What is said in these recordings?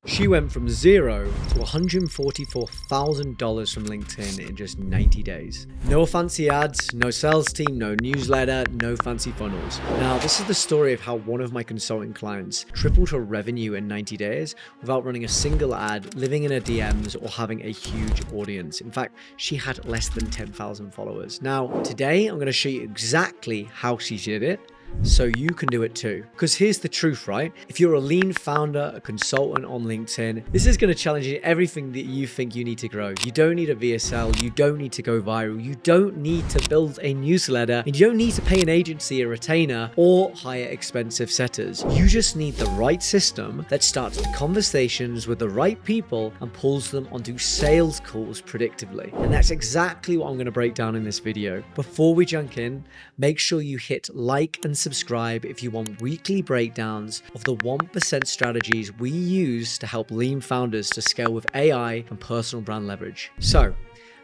She went from zero to $144,000 from LinkedIn in just 90 days. No fancy ads, no sales team, no newsletter, no fancy funnels. Now, this is the story of how one of my consulting clients tripled her revenue in 90 days without running a single ad, living in her DMs, or having a huge audience. In fact, she had less than 10,000 followers. Now, today I'm going to show you exactly how she did it, so you can do it too. Because here's the truth, right? If you're a lean founder, a consultant on LinkedIn, this is going to challenge you everything that you think you need to grow. You don't need a VSL, you don't need to go viral, you don't need to build a newsletter, and you don't need to pay an agency, a retainer, or hire expensive setters. You just need the right system that starts the conversations with the right people and pulls them onto sales calls predictably. And that's exactly what I'm going to break down in this video. Before we jump in, make sure you hit like and subscribe if you want weekly breakdowns of the 1% strategies we use to help lean founders to scale with AI and personal brand leverage. So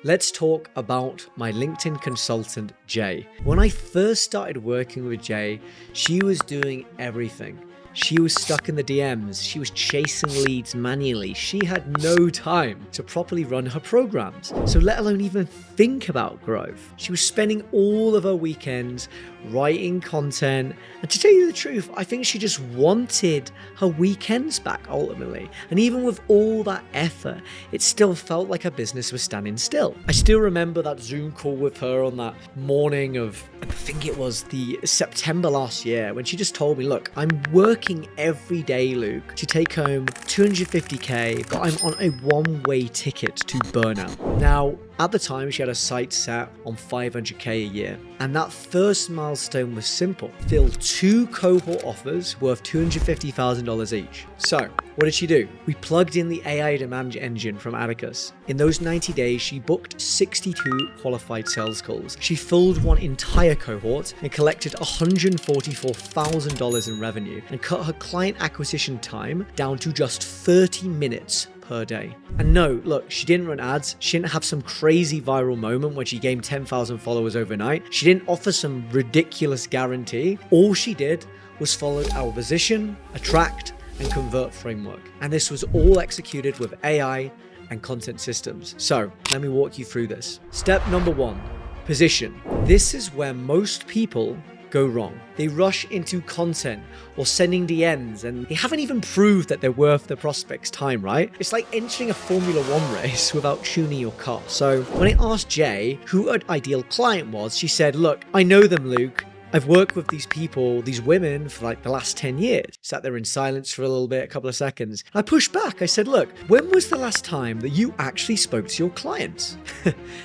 let's talk about my LinkedIn consultant, Jay. When I first started working with Jay, she was doing everything. She was stuck in the DMs. She was chasing leads manually. She had no time to properly run her programs, so let alone even think about growth. She was spending all of her weekends writing content. And to tell you the truth, I think she just wanted her weekends back ultimately. And even with all that effort, it still felt like her business was standing still. I still remember that Zoom call with her on that morning of, I think it was the September last year, when she just told me, look, I'm working every day, Luke, to take home 250K, but I'm on a one-way ticket to burnout. Now, at the time, she had a sight set on 500K a year. And that first milestone was simple: fill 2 cohort offers worth $250,000 each. So what did she do? We plugged in the AI demand engine from Atticus. In those 90 days, she booked 62 qualified sales calls. She filled one entire cohort and collected $144,000 in revenue and cut her client acquisition time down to just 30 minutes per day. And no, look, she didn't run ads. She didn't have some crazy viral moment when she gained 10,000 followers overnight. She didn't offer some ridiculous guarantee. All she did was follow our position, attract, and convert framework. And this was all executed with AI and content systems. So let me walk you through this. Step number 1, position. This is where most people go wrong. They rush into content or sending DMs and they haven't even proved that they're worth the prospect's time, right? It's like entering a Formula One race without tuning your car. So when I asked Jay who her ideal client was, she said, look, I know them, Luke. I've worked with these people, these women, for like the last 10 years. Sat there in silence for a little bit, a couple of seconds. I pushed back. I said, look, when was the last time that you actually spoke to your clients?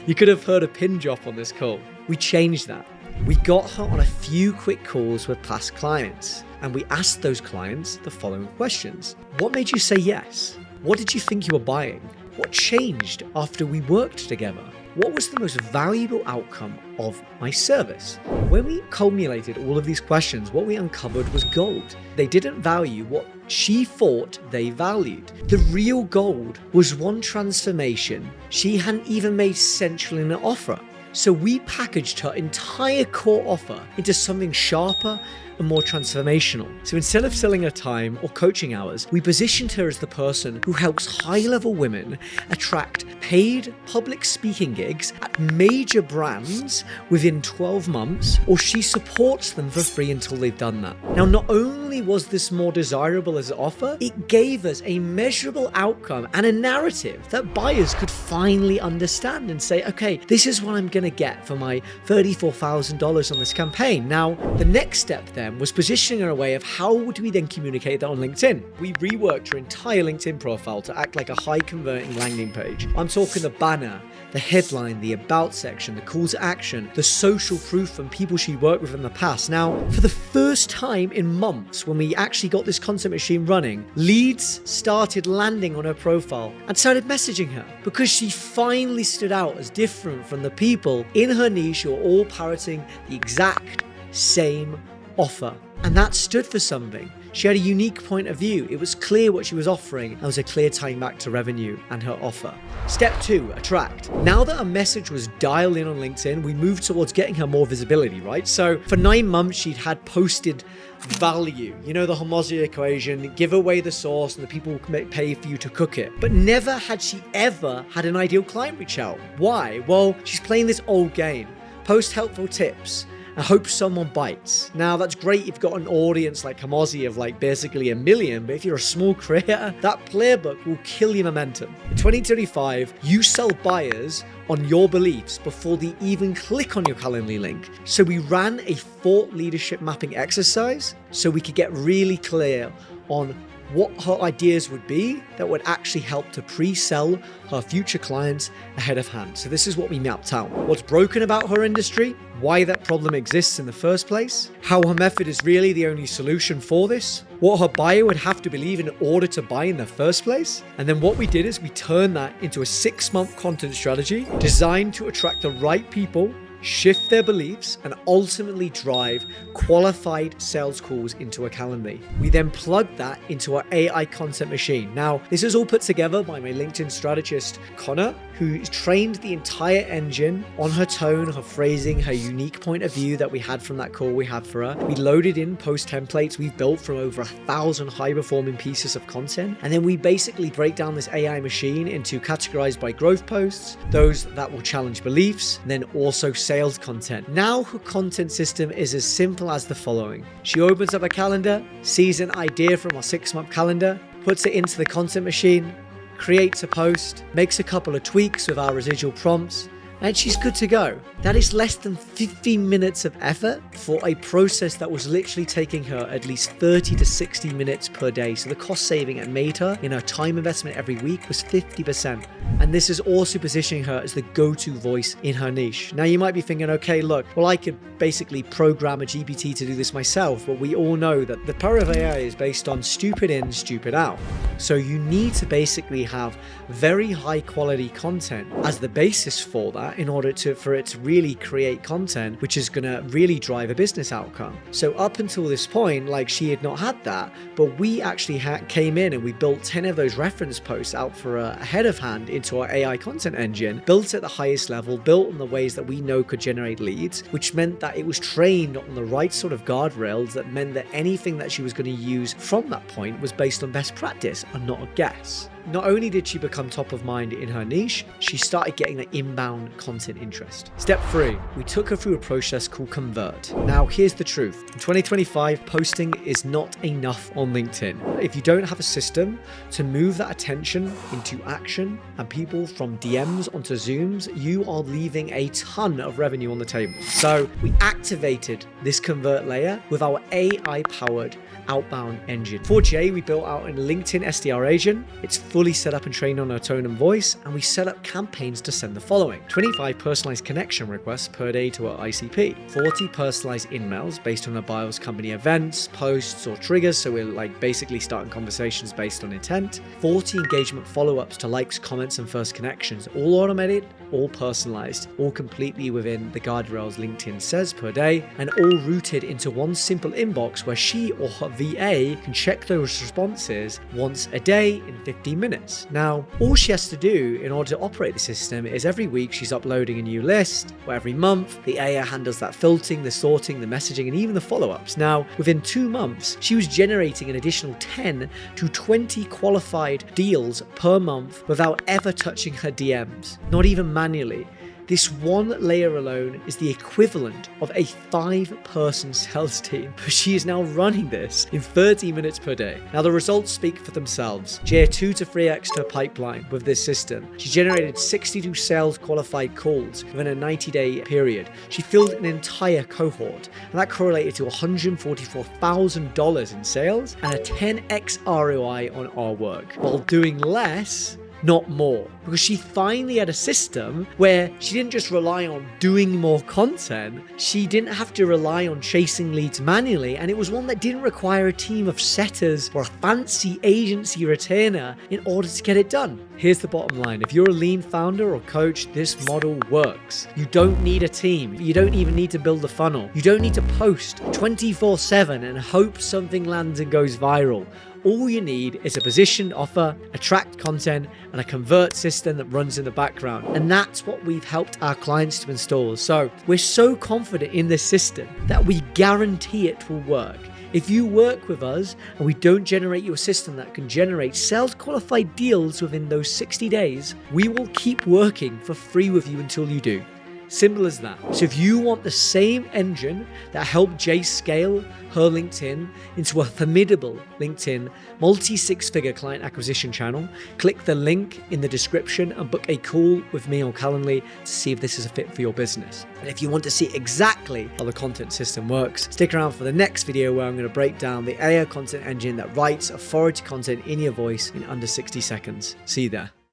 You could have heard a pin drop on this call. We changed that. We got her on a few quick calls with past clients, and we asked those clients the following questions. What made you say yes? What did you think you were buying? What changed after we worked together? What was the most valuable outcome of my service? When we culminated all of these questions, what we uncovered was gold. They didn't value what she thought they valued. The real gold was one transformation she hadn't even made central in an offer. So we packaged her entire core offer into something sharper and more transformational. So instead of selling her time or coaching hours, we positioned her as the person who helps high-level women attract paid public speaking gigs at major brands within 12 months, or she supports them for free until they've done that. Now, not only was this more desirable as an offer, it gave us a measurable outcome and a narrative that buyers could finally understand and say, okay, this is what I'm gonna get for my $34,000 on this campaign. Now, the next step then was positioning her a way of how would we then communicate that on LinkedIn. We reworked her entire LinkedIn profile to act like a high converting landing page. I'm talking the banner, the headline, the about section, the call to action, the social proof from people she worked with in the past. Now, for the first time in months, when we actually got this content machine running, leads started landing on her profile and started messaging her because she finally stood out as different from the people in her niche who are all parroting the exact same offer. And that stood for something. She had a unique point of view. It was clear what she was offering and was a clear tying back to revenue and her offer. Step 2, attract. Now that her message was dialed in on LinkedIn, we moved towards getting her more visibility, right? So for 9 months, she'd had posted value. You know, the Hormozzi equation, give away the sauce and the people will pay for you to cook it. But never had she ever had an ideal client reach out. Why? Well, she's playing this old game. Post helpful tips and hope someone bites. Now, that's great if you've got an audience like Hormozzi of like basically 1 million, but if you're a small creator, that playbook will kill your momentum. In 2025, you sell buyers on your beliefs before they even click on your Calendly link. So we ran a thought leadership mapping exercise so we could get really clear on what her ideas would be that would actually help to pre-sell her future clients ahead of hand. So this is what we mapped out. What's broken about her industry, why that problem exists in the first place, how her method is really the only solution for this, what her buyer would have to believe in order to buy in the first place. And then what we did is we turned that into a 6-month content strategy designed to attract the right people, shift their beliefs, and ultimately drive qualified sales calls into a Calendly. We then plugged that into our AI content machine. Now, this is all put together by my LinkedIn strategist, Connor, who trained the entire engine on her tone, her phrasing, her unique point of view that we had from that call we had for her. We loaded in post templates we've built from over 1,000 high-performing pieces of content. And then we basically break down this AI machine into categorized by growth posts, those that will challenge beliefs, and then also sales content. Now her content system is as simple as the following. She opens up a calendar, sees an idea from our 6-month calendar, puts it into the content machine, creates a post, makes a couple of tweaks with our residual prompts, and she's good to go. That is less than 15 minutes of effort for a process that was literally taking her at least 30 to 60 minutes per day. So the cost saving it made her in her time investment every week was 50%. And this is also positioning her as the go-to voice in her niche. Now you might be thinking, okay, look, well, I could basically program a GPT to do this myself, but we all know that the power of AI is based on stupid in, stupid out. So you need to basically have very high quality content as the basis for that in order for it to really create content which is going to really drive a business outcome. So up until this point, like, she had not had that, but we actually came in and we built 10 of those reference posts out for her ahead of hand into our AI content engine, built at the highest level, built in the ways that we know could generate leads, which meant that it was trained on the right sort of guardrails that meant that anything that she was going to use from that point was based on best practice and not a guess. Not only did she become top of mind in her niche, she started getting the inbound content interest. Step 3, we took her through a process called Convert. Now, here's the truth. In 2025, posting is not enough on LinkedIn. If you don't have a system to move that attention into action and people from DMs onto Zooms, you are leaving a ton of revenue on the table. So we activated this Convert layer with our AI-powered outbound engine. For Jay, we built out a LinkedIn SDR agent. It's fully set up and trained on our tone and voice, and we set up campaigns to send the following: 25 personalized connection requests per day to our ICP, 40 personalized emails based on our buyer's company events, posts, or triggers, so we're like basically starting conversations based on intent, 40 engagement follow-ups to likes, comments, and first connections, all automated, all personalized, all completely within the guardrails LinkedIn says per day, and all routed into one simple inbox where she or her VA can check those responses once a day in 15 minutes. Now, all she has to do in order to operate the system is every week she's uploading a new list, or every month the AI handles that filtering, the sorting, the messaging, and even the follow-ups. Now, within 2 months, she was generating an additional 10 to 20 qualified deals per month without ever touching her DMs, not even manually. This one layer alone is the equivalent of a 5-person sales team, but she is now running this in 30 minutes per day. Now the results speak for themselves. She had 2 to 3x her pipeline with this system. She generated 62 sales qualified calls within a 90-day period. She filled an entire cohort, and that correlated to $144,000 in sales and a 10x ROI on our work, while doing less not more. Because she finally had a system where she didn't just rely on doing more content, she didn't have to rely on chasing leads manually, and it was one that didn't require a team of setters or a fancy agency retainer in order to get it done. Here's the bottom line. If you're a lean founder or coach, this model works. You don't need a team. You don't even need to build a funnel. You don't need to post 24/7 and hope something lands and goes viral. All you need is a positioned offer, attract content, and a convert system that runs in the background. And that's what we've helped our clients to install. So we're so confident in this system that we guarantee it will work. If you work with us and we don't generate you a system that can generate sales qualified deals within those 60 days, we will keep working for free with you until you do. Simple as that. So if you want the same engine that helped Jay scale her LinkedIn into a formidable LinkedIn multi-six-figure client acquisition channel, click the link in the description and book a call with me on Calendly to see if this is a fit for your business. And if you want to see exactly how the content system works, stick around for the next video where I'm going to break down the AI content engine that writes authority content in your voice in under 60 seconds. See you there.